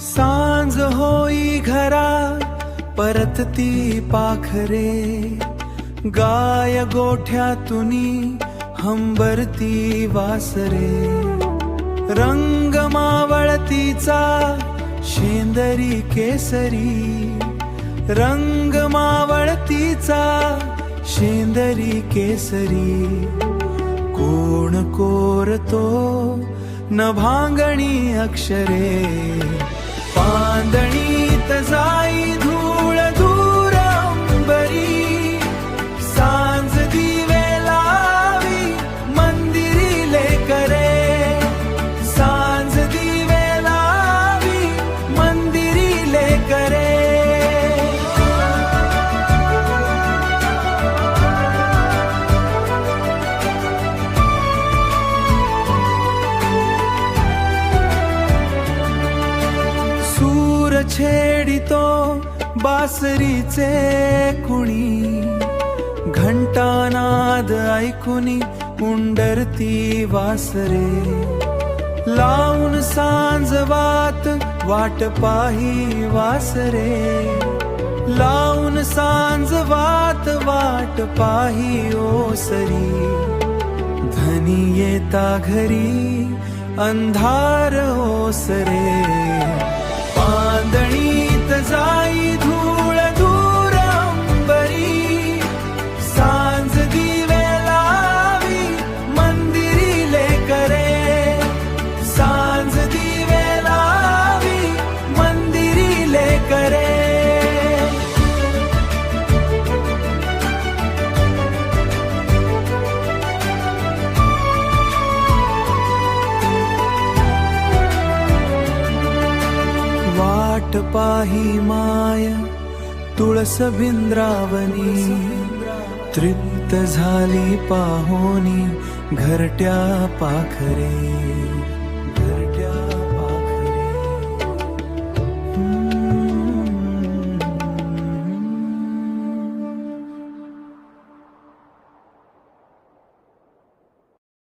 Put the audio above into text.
सांज होई घरा परतती पाखरे, गाय गोठ्यातुनी हंबरती वासरे. रंग मावळतीचा शेंदरी केसरी, रंग मावळतीचा शेंदरी केसरी. कोण कोरतो नभांगणी अक्षरे, पांदणीत जाई धूळ दूर अंबरी. सांज दिवे लावी मंदिरी लेकरे, सांज दिवे लावी मंदिरी लेकरे. सूर छेडितो बासरीचे कुणी, घंटानाद ऐकुनी उंडरती वासरे. लावून सांज वाट पाही वासरे, लावून सांज वाट पाही ओसरी. धनी येता घरी अंधार ओसरे, पांदणीत जाई धूळ दूर अंबरी. सांज दिवे लावी मंदिरी लेकरे, सांज दिवे लावी मंदिरी लेकरे. वाट पाही माय तुळस भिंद्रावनी, तृप्त झाली पाहोनी घरट्या पाखरे.